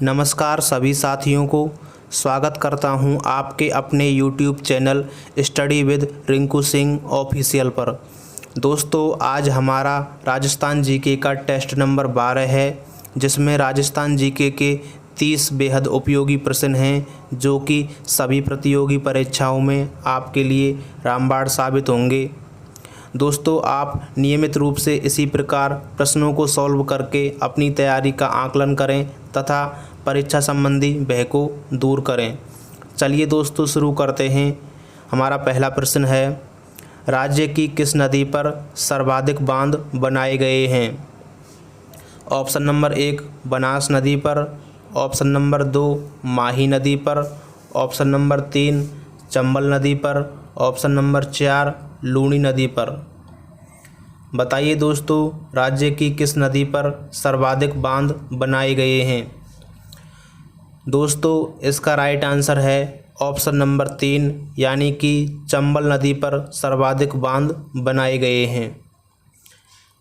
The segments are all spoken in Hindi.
नमस्कार सभी साथियों को स्वागत करता हूं आपके अपने YouTube channel study with Rinku Singh official पर। दोस्तों आज हमारा राजस्थान जीके का टेस्ट नंबर 12 है, जिसमें राजस्थान जीके के 30 बेहद उपयोगी प्रश्न हैं जो कि सभी प्रतियोगी परीक्षाओं में आपके लिए रामबाण साबित होंगे। दोस्तों आप नियमित रूप से इसी प्रकार प्रश्नों को सॉल्व करके अपनी तैयारी का आकलन करें तथा परीक्षा संबंधी भय को दूर करें। चलिए दोस्तों शुरू करते हैं। हमारा पहला प्रश्न है, राज्य की किस नदी पर सर्वाधिक बांध बनाए गए हैं? ऑप्शन नंबर 1 बनास नदी पर, ऑप्शन नंबर 2 माही नदी पर, ऑप्शन नंबर 3 चंबल नदी पर, ऑप्शन नंबर 4 लूनी नदी पर। बताइए दोस्तों राज्य की किस नदी पर सर्वाधिक बांध बनाए गए हैं? दोस्तों इसका राइट आंसर है ऑप्शन नंबर 3 यानी कि चंबल नदी पर सर्वाधिक बांध बनाए गए हैं।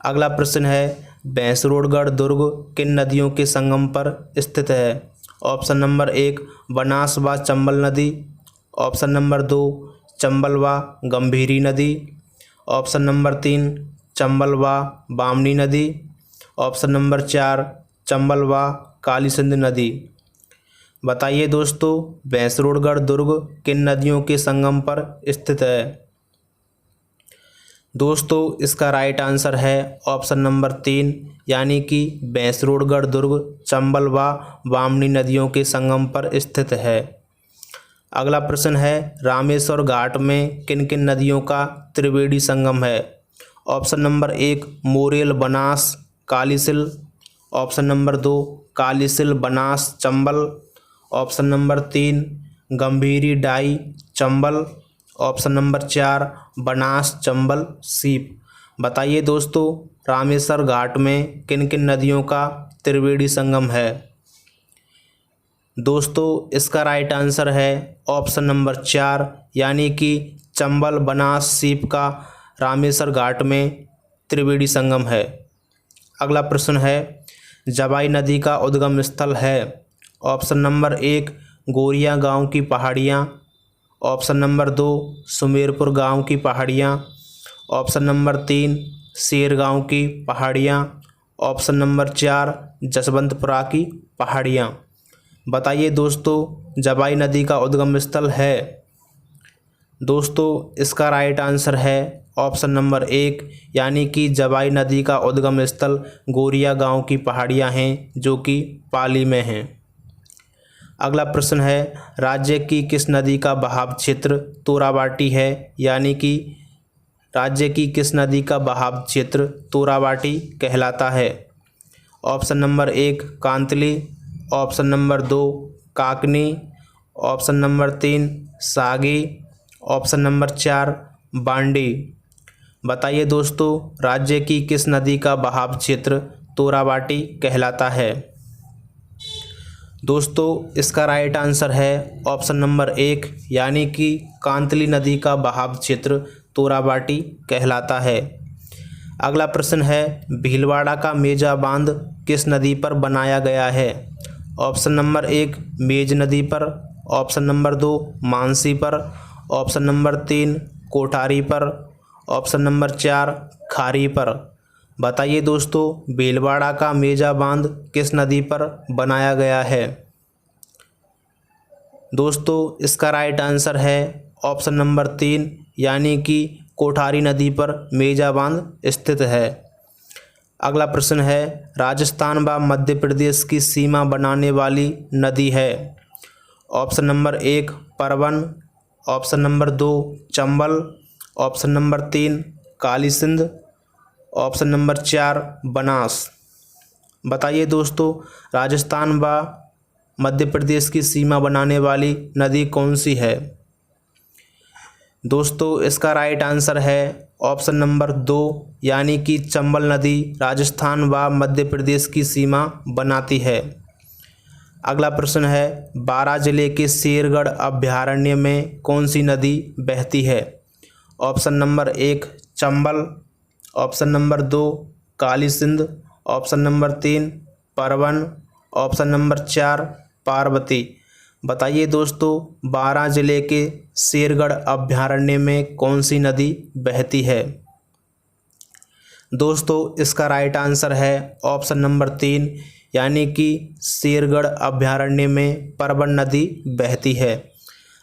अगला प्रश्न है, भैंसरोडगढ़ दुर्ग किन नदियों के संगम पर स्थित है? ऑप्शन नंबर 1 बनास व चंबल नदी, ऑप्शन नंबर 2 चंबल व गंभीरी नदी, ऑप्शन नंबर 3 चंबल व बामनी नदी, ऑप्शन नंबर 4 चंबल व काली सिंध नदी। बताइए दोस्तों भैंसरोडगढ़ दुर्ग किन नदियों के संगम पर स्थित है? दोस्तों इसका राइट आंसर है ऑप्शन नंबर 3 यानी कि भैंसरोडगढ़ दुर्ग चंबल व बामनी नदियों के संगम पर स्थित है। अगला प्रश्न है, रामेश्वर घाट में किन किन नदियों का त्रिवेणी संगम है? Option number 1 Morel Banas Kalisil, option number 2 Kalisil Banas Chambal, option number 3 Gambhiri Dai Chambal, option number 4 Banas Chambal Seep. बताइए दोस्तों रामेश्वर घाट में किन किन नदियों का त्रिवेणी संगम है? दोस्तों इसका राइट आंसर है ऑप्शन नंबर 4 यानी कि चंबल बनास सीप का रामेश्वर घाट में त्रिवेणी संगम है। अगला प्रश्न है, जवाई नदी का उद्गम स्थल है? ऑप्शन नंबर 1 गोरिया गांव की पहाड़ियाँ, ऑप्शन नंबर 2 सुमेरपुर गांव की पहाड़ियाँ, ऑप्शन नंबर 3 शेर गांव की पहाड़ियाँ, ऑप्शन नंबर 4 जसवंतपुरा की पहाड़ियाँ। बताइए दोस्तों जवाई नदी का उद्गम स्थल है? दोस्तों इसका राइट आंसर है ऑप्शन नंबर 1 यानी कि जवाई नदी का उद्गम स्थल गोरिया गांव की पहाड़ियां हैं जो कि पाली में हैं। अगला प्रश्न है, राज्य की किस नदी का बहाव क्षेत्र तोराबाटी है? यानी कि राज्य की किस नदी का बहाव क्षेत्र तोराबाटी कहलाता है? Option number 1 Kantli, option number 2 Kakni, option number 3 Sagi, option number 4 Bandi. बताइए दोस्तों राज्य की किस नदी का बहाव क्षेत्र तोराबाटी कहलाता है? दोस्तों इसका राइट आंसर है ऑप्शन नंबर 1 यानी कि कांतली नदी का बहाव क्षेत्र तोराबाटी कहलाता है। अगला प्रश्न है, भीलवाड़ा का मेजा बांध किस नदी पर बनाया गया है? ऑप्शन नंबर 1 मेज नदी पर, ऑप्शन नंबर 2 मानसी पर, ऑप्शन नंबर 3 कोठारी पर, ऑप्शन नंबर 4 खारी पर। बताइए दोस्तों भीलवाड़ा का मेजा बांध किस नदी पर बनाया गया है? दोस्तों इसका राइट आंसर है ऑप्शन नंबर 3 यानी कि कोठारी नदी पर मेजा बांध स्थित है। अगला प्रश्न है, राजस्थान व मध्य प्रदेश की सीमा बनाने वाली नदी है? Option number 1 Parvan, option number 2 Chambal, option number 3 Kali Sindh, option number 4 Banas. बताइए दोस्तों राजस्थान व मध्य प्रदेश की सीमा बनाने वाली नदी कौन सी है? दोस्तों इसका राइट आंसर है ऑप्शन नंबर 2 यानी कि चंबल नदी राजस्थान व मध्य प्रदेश की सीमा बनाती है। अगला प्रश्न है, बारां जिले के शेरगढ़ अभयारण्य में कौन सी नदी बहती है? Option number 1 Chambal, option number 2 काली सिंध, ऑप्शन नंबर 3 परवन, ऑप्शन नंबर 4 पार्वती। बताइए दोस्तों, बारां जिले के शेरगढ़ अभयारण्य में कौन सी नदी बहती है? दोस्तों इसका राइट आंसर है ऑप्शन नंबर 3, यानी कि शेरगढ़ अभयारण्य में परबन नदी बहती है।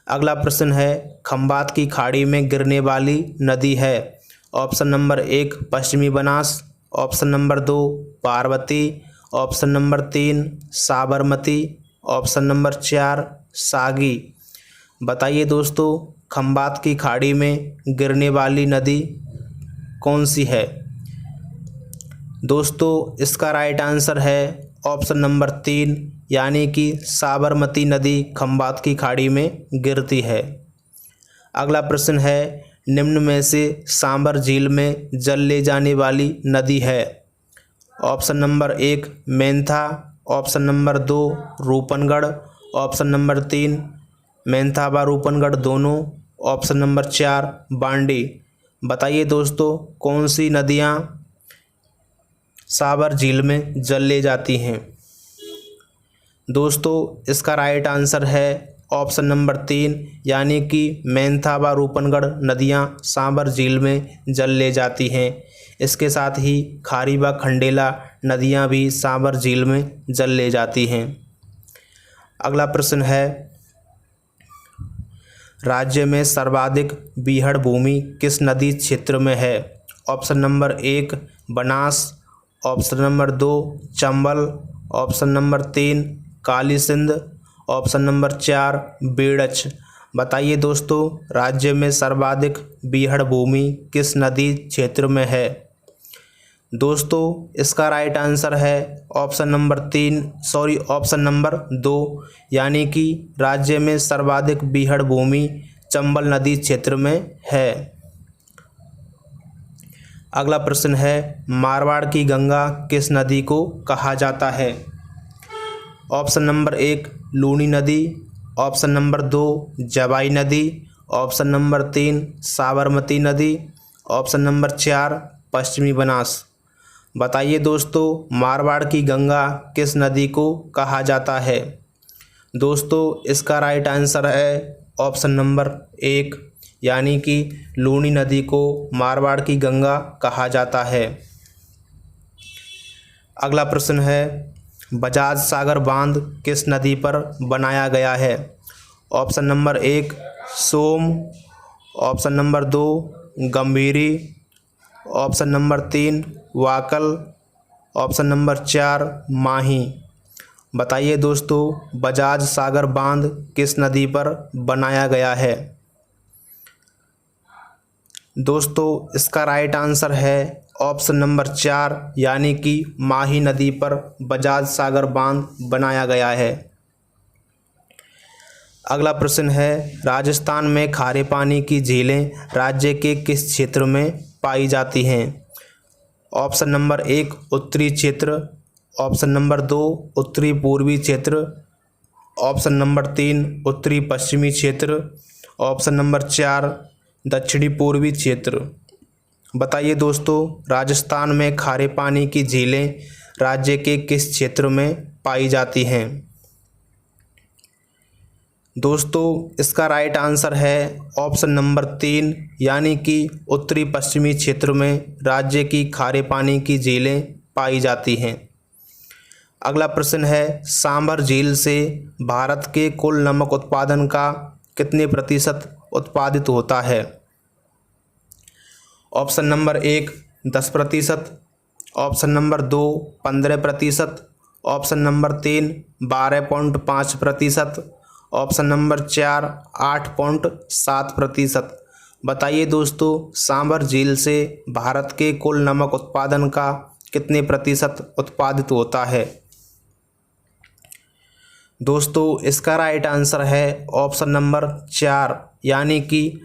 अगला प्रश्न है, खंबात की खाड़ी में गिरने वाली नदी है? ऑप्शन नंबर 1 पश्चिमी Banas, option number 2 Parvati, option number 3 Sabarmati, option number 4 सागी। बताइए दोस्तों, खंबात की खाड़ी में गिरने वाली नदी कौन सी है? दोस्तों इसका राइट आंसर है ऑप्शन नंबर 3, यानी कि साबरमती नदी खंबात की खाड़ी में गिरती है। अगला प्रश्न है, निम्न में से सांबर झील में जल ले जाने वाली नदी है? Option number 1 Mentha, option number 2 Rupangarh, option number 3 Mentha व रूपनगढ़ दोनों, ऑप्शन नंबर 4 बांडी। बताइए दोस्तों, कौन सी नदियां सांबर झील में जल ले जाती हैं? दोस्तों इसका राइट आंसर है ऑप्शन नंबर 3, यानी कि मेंथा व रूपनगढ़ नदियां सांबर झील में जल ले जाती हैं। इसके साथ ही खारी व खंडेला नदियां भी सांबर झील में जल ले जाती हैं। अगला प्रश्न है, राज्य में सर्वाधिक बीहड़ भूमि किस नदी क्षेत्र में है? Option number 1 Banas, option number 2 Chambal, option number 3 Kali Sindh, option number 4 Berach. बताइए दोस्तों, राज्य में सर्वाधिक बीहड़ भूमि किस नदी क्षेत्र में है? दोस्तों इसका राइट आंसर है ऑप्शन नंबर 2, यानी कि राज्य में सर्वाधिक बीहड़ भूमि चंबल नदी क्षेत्र में है। अगला प्रश्न है, मारवाड़ की गंगा किस नदी को कहा जाता है? ऑप्शन नंबर 1 लूनी नदी, ऑप्शन नंबर 2 जवाई नदी, ऑप्शन नंबर 3 साबरमती नदी, ऑप्शन नंबर 4 पश्चिमी बनास। बताइए दोस्तों, मारवाड़ की गंगा किस नदी को कहा जाता है? दोस्तों इसका राइट आंसर है ऑप्शन नंबर 1, यानी कि लूनी नदी को मारवाड़ की गंगा कहा जाता है। अगला प्रश्न है, बजाज सागर बांध किस नदी पर बनाया गया है? Option number 1 Som, option number 2 Gambhiri, option number 3 Wakal, option number 4 माही। बताइए दोस्तों, बजाज सागर बांध किस नदी पर बनाया गया है? दोस्तों इसका राइट आंसर है ऑप्शन नंबर 4, यानी कि माही नदी पर बजाज सागर बांध बनाया गया है। अगला प्रश्न है, राजस्थान में खारे पानी की झीलें राज्य के किस क्षेत्र में पाई जाती हैं? ऑप्शन नंबर 1 उत्तरी क्षेत्र, ऑप्शन नंबर 2 उत्तरी पूर्वी क्षेत्र, ऑप्शन नंबर 3 उत्तरी पश्चिमी क्षेत्र, ऑप्शन नंबर 4 दक्षिणी पूर्वी क्षेत्र। बताइए दोस्तों, राजस्थान में खारे पानी की झीलें राज्य के किस क्षेत्र में पाई जाती हैं? दोस्तों इसका राइट आंसर है ऑप्शन नंबर 3, यानी कि उत्तरी पश्चिमी क्षेत्र में राज्य की खारे पानी की झीलें पाई जाती हैं। अगला प्रश्न है, सांभर झील से भारत के कुल नमक उत्पादन का कितने प्रतिशत उत्पादित होता है? Option number 1 10%, option number 2 15%, option number 3 12.5%, option number 4 8.7%। बताइए दोस्तों, सांभर झील से भारत के कुल नमक उत्पादन का कितने प्रतिशत उत्पादित होता है? दोस्तों इसका राइट आंसर है ऑप्शन नंबर 4, यानी कि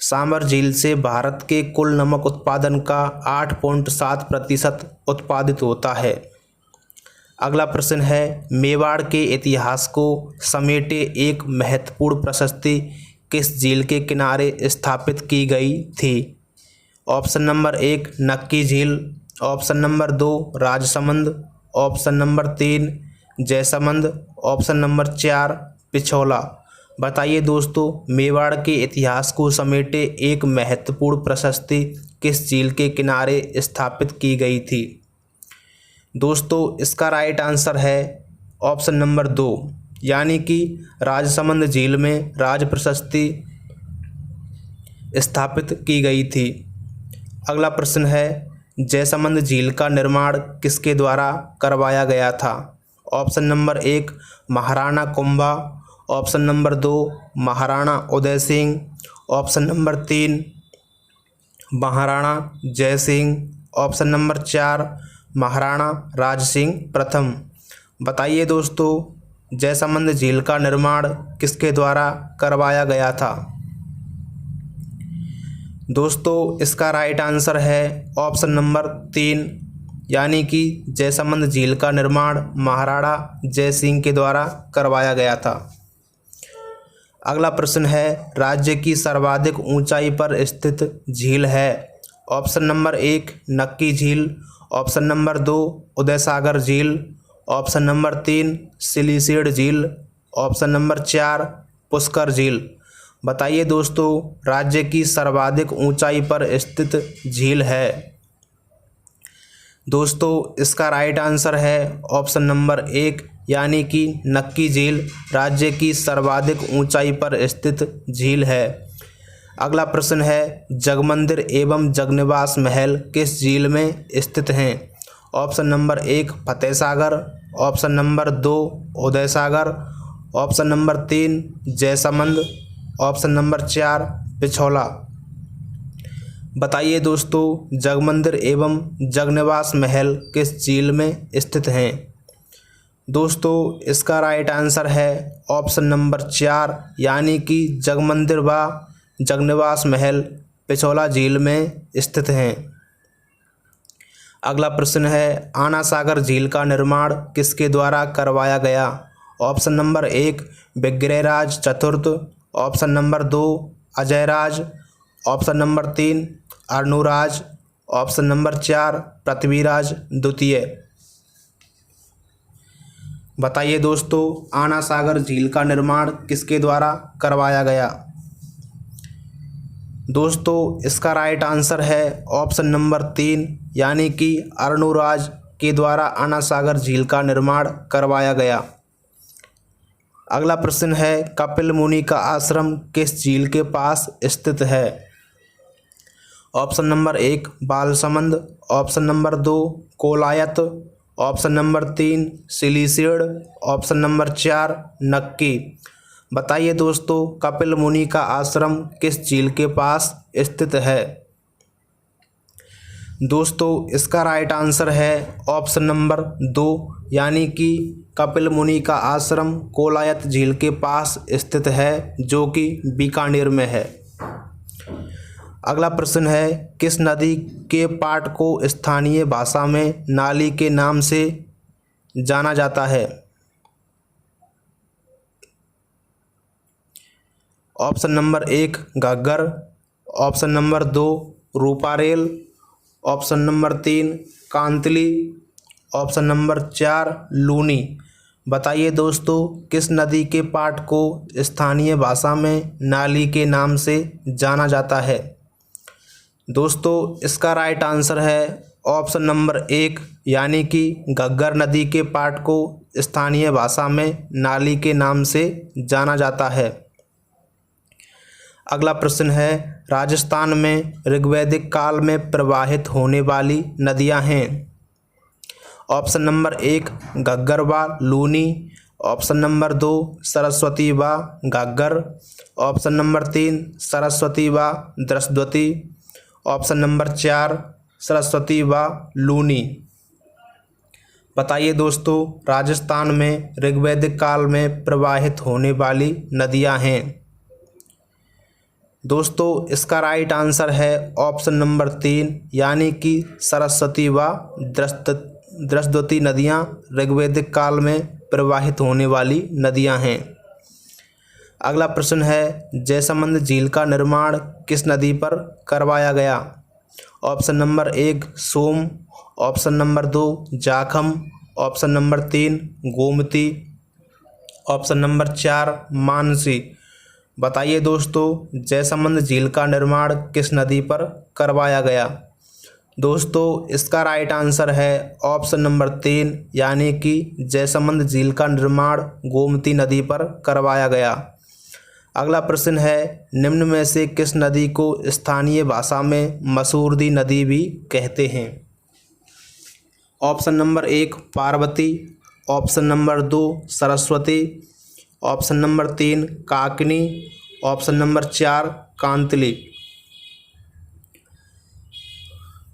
सांभर झील से भारत के कुल नमक उत्पादन का 8.7% उत्पादित होता है। अगला प्रश्न है, मेवाड़ के इतिहास को समेटे एक महत्वपूर्ण प्रशस्ति किस झील के किनारे स्थापित की गई थी? ऑप्शन नंबर 1 नक्की झील, option number 2 Rajsamand, option number 3 Jaisamand. Option number 4 Pichola. बताइए दोस्तों, मेवाड़ के इतिहास को समेटे एक महत्वपूर्ण प्रशस्ति किस झील के किनारे स्थापित की गई थी? दोस्तों, इसका राइट आंसर है ऑप्शन नंबर 2, यानी कि राजसमंद झील में राज प्रशस्ति स्थापित की गई थी। अगला प्रश्न है, जयसमंद झील का निर्माण किसके द्वारा करवाया गया था? Option number 1 Maharana Kumbha. Option number 2 Maharana Uday Singh. Option number 3 Maharana Jai Singh. Option number 4 Maharana Raj Singh प्रथम। बताइए दोस्तों, जयसमंद झील का निर्माण किसके द्वारा करवाया गया था? दोस्तों, इसका राइट आंसर है ऑप्शन नंबर 3, यानी कि जयसमंद झील का निर्माण महाराणा जय सिंह के द्वारा करवाया गया था। अगला प्रश्न है, राज्य की सर्वाधिक ऊंचाई पर स्थित झील है? ऑप्शन नंबर 1 नक्की झील। ऑप्शन नंबर 2 उदयसागर झील। ऑप्शन नंबर 3 सिलीसीड झील। ऑप्शन नंबर 4 पुष्कर झील। बताइए दोस्तों, राज्य की सर्वाधिक ऊंचाई पर स्थित झील है? दोस्तों, इसका राइट आंसर है ऑप्शन नंबर 1, यानी कि नक्की झील राज्य की सर्वाधिक ऊंचाई पर स्थित झील है। अगला प्रश्न है, जगमंदिर एवं जगनिवास महल किस झील में स्थित हैं? Option number 1 Fateh Sagar. Option number 2 Uday Sagar. Option number 3 Jaisamand. Option number 4 Pichola. बताइए दोस्तों, जगमंदिर एवं जगनिवास महल किस झील में स्थित हैं? दोस्तों, इसका राइट आंसर है ऑप्शन नंबर 4, यानी कि जगमंदिर व जगनिवास महल पिछोला झील में स्थित हैं। अगला प्रश्न है, आना सागर झील का निर्माण किसके द्वारा करवाया गया? ऑप्शन नंबर 1 विग्रहराज चतुर्थ। Option number 2 Ajayraj. Option number 3 Arnoraj. Option number 4 Prithviraj द्वितीय। बताइए दोस्तों, आना सागर झील का निर्माण किसके द्वारा करवाया गया? दोस्तों, इसका राइट आंसर है ऑप्शन नंबर 3, यानी कि अर्णुराज के द्वारा आना सागर झील का निर्माण करवाया गया। अगला प्रश्न है, कपिल मुनि का आश्रम किस झील के पास स्थित है? Option number 1 Balsamand. Option number 2 Kolayat. Option number 3 Siliserh. Option number 4 Nakki. बताइए दोस्तों, कपिल मुनि का आश्रम किस झील के पास स्थित है? दोस्तों, इसका राइट आंसर है ऑप्शन नंबर 2, यानी कि कपिल मुनि का आश्रम कोलायत झील के पास स्थित है, जो कि बीकानेर में है। अगला प्रश्न है, किस नदी के पाट को स्थानीय भाषा में नाली के नाम से जाना जाता है? Option number 1 Ghaggar. Option number 2 Ruparel. Option number 3 Kantli. Option number 4 Luni. बताइए दोस्तों, किस नदी के पाट को स्थानीय भाषा में नाली के नाम से जाना जाता है? दोस्तों, इसका राइट आंसर है ऑप्शन नंबर 1, यानी कि घग्गर नदी के पाट को स्थानीय भाषा में नाली के नाम से जाना जाता है। अगला प्रश्न है, राजस्थान में ऋग्वैदिक काल में प्रवाहित होने वाली नदियां हैं? ऑप्शन नंबर 1 घग्गर व लूनी। ऑप्शन नंबर 2 सरस्वती व घग्गर। ऑप्शन नंबर 3 सरस्वती व द्रस्वती। ऑप्शन नंबर 4 सरस्वती व लूनी। बताइए दोस्तों, राजस्थान में ऋग्वैदिक काल में प्रवाहित होने वाली नदियां हैं? दोस्तों, इसका राइट आंसर है ऑप्शन नंबर 3, यानी कि सरस्वती व द्रस्वती नदियां ऋग्वैदिक काल में प्रवाहित होने वाली नदियां हैं। अगला प्रश्न है, जयसमंद झील का निर्माण किस नदी पर करवाया गया? Option number 1 Som. Option number 2 Jakham. Option number 3 Gomti, option number 4 Mansi. बताइए दोस्तों, जयसमंद झील का निर्माण किस नदी पर करवाया गया? दोस्तों इसका राइट आंसर है ऑप्शन नंबर 3 यानी कि जयसमंद झील का निर्माण गोमती नदी पर करवाया गया। अगला प्रश्न है, निम्न में से किस नदी को स्थानीय भाषा में मसूरदी नदी भी कहते हैं? Option number 1 Parvati, option number 2 Saraswati, option number 3 Kakni, option number 4 Kantli.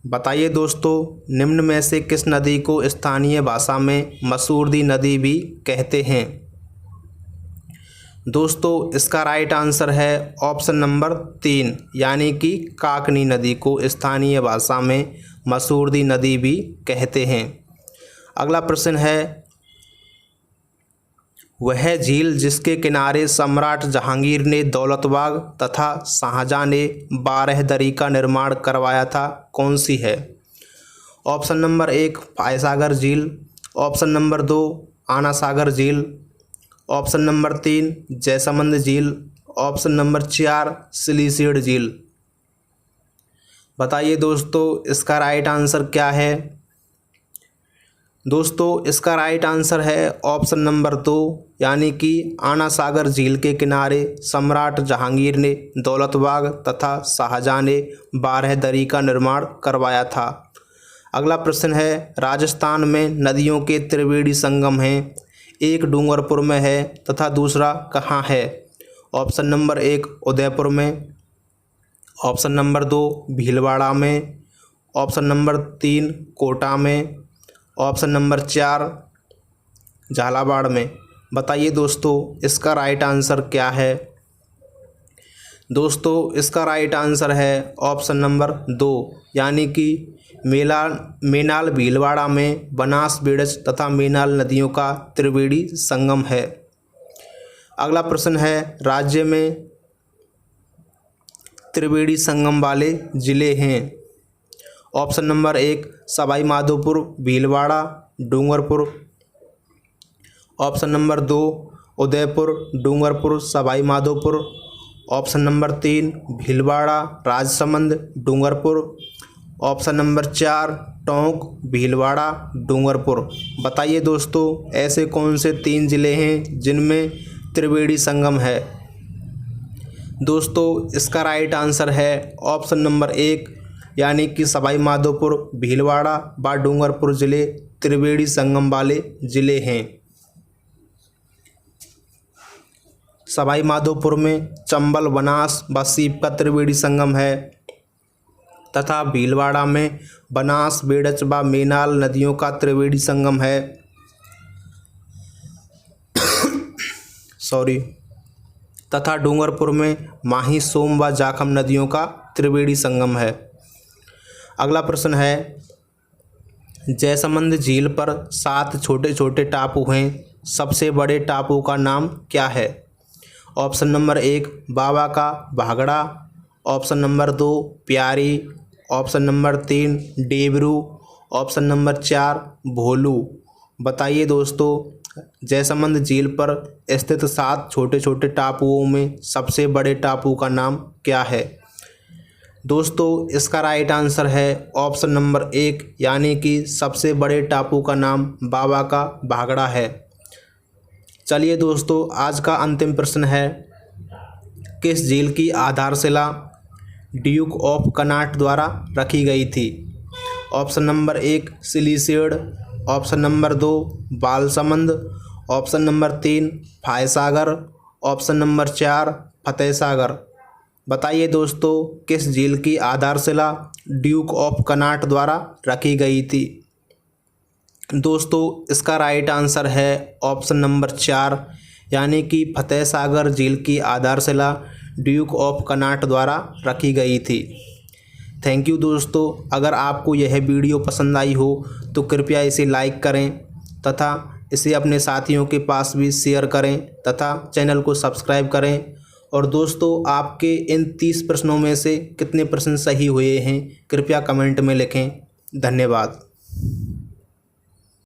बताइए दोस्तों, निम्न में से किस नदी को स्थानीय भाषा में मसूरदी नदी भी कहते हैं? दोस्तों इसका राइट आंसर है ऑप्शन नंबर 3 यानी कि काकनी नदी को स्थानीय भाषा में मसूरदी नदी भी कहते हैं। अगला प्रश्न है, वह झील जिसके किनारे सम्राट जहांगीर ने दौलतबाग तथा शाहजहां ने बारहदरी का निर्माण करवाया था, कौन सी है? ऑप्शन नंबर 1 फायसागर झील, ऑप्शन नंबर 2 आना सागर झील, ऑप्शन नंबर 3 जयसमंद झील, ऑप्शन नंबर 4 सिलीसीड झील। बताइए दोस्तों इसका राइट आंसर क्या है? दोस्तों इसका राइट आंसर है ऑप्शन नंबर 2 यानी कि आना सागर झील के किनारे सम्राट जहांगीर ने दौलतबाग तथा शाहजहां ने बारहदरी का निर्माण करवाया था। अगला प्रश्न है, राजस्थान में नदियों के त्रिवेणी संगम हैं, एक डूंगरपुर में है तथा दूसरा कहाँ है? ऑप्शन नंबर 1 उदयपुर में, ऑप्शन नंबर 2 भीलवाड़ा में, ऑप्शन नंबर 3 कोटा में, ऑप्शन नंबर 4 झालावाड़ में। बताइए दोस्तों इसका राइट आंसर क्या है? दोस्तों इसका राइट आंसर है ऑप्शन नंबर 2 यानी कि मेनाल भीलवाड़ा में बनास बेड़च तथा मेनाल नदियों का त्रिवेणी संगम है। अगला प्रश्न है, राज्य में त्रिवेणी संगम वाले जिले हैं। Option number 1 Sawai Madhopur Bhilwara Dungarpur, option number 2 Udaipur Dungarpur Sawai Madhopur, option number 3 Bhilwara Rajsamand Dungarpur, option number 4 Tonk Bhilwara Dungarpur. बताइए दोस्तों ऐसे कौन से 3 ज़िले हैं जिनमें त्रिवेणी संगम है? दोस्तों इसका राइट आंसर है ऑप्शन नंबर 1 यानी कि सवाई माधोपुर भीलवाड़ा व डूंगरपुर ज़िले त्रिवेणी संगम वाले ज़िले हैं। सवाई माधोपुर में चंबल बनास व सीप का त्रिवेणी संगम है तथा भीलवाड़ा में बनास बेड़च व मेनाल नदियों का त्रिवेणी संगम है। तथा डूंगरपुर में माही सोम व जाखम नदियों का त्रिवेणी संगम है। अगला प्रश्न है, जयसमंद झील पर 7 छोटे छोटे टापू हैं, सबसे बड़े टापू का नाम क्या है? ऑप्शन नंबर 1 बाबा का भागड़ा, ऑप्शन नंबर 2 प्यारी, ऑप्शन नंबर 3 डेबरू, ऑप्शन नंबर 4 भोलू। बताइए दोस्तों जयसमंद झील पर स्थित 7 छोटे छोटे टापुओं में सबसे बड़े टापू का नाम क्या है? दोस्तों इसका राइट आंसर है ऑप्शन नंबर 1 यानी कि सबसे बड़े टापू का नाम बाबा का भागड़ा है। चलिए दोस्तों आज का अंतिम प्रश्न है, किस झील की आधारशिला ड्यूक ऑफ कनाट द्वारा रखी गई थी? Option number 1 Siliserh, option number 2 Balsamand, option number 3 Foy Sagar, option number 4 Fateh Sagar. बताइए दोस्तों किस झील की आधारशिला ड्यूक ऑफ कनाट द्वारा रखी गई थी? दोस्तों इसका राइट आंसर है ऑप्शन नंबर 4 यानी कि फतेह सागर झील की आधारशिला ड्यूक ऑफ कनाट द्वारा रखी गई थी। थैंक यू दोस्तों, अगर आपको यह वीडियो पसंद आई हो तो कृपया इसे लाइक करें तथा इसे अपने साथियों के पास भी शेयर करें तथा चैनल को सब्सक्राइब करें। और दोस्तों आपके इन 30 प्रश्नों में से कितने प्रश्न सही हुए हैं कृपया कमेंट में लिखें। धन्यवाद।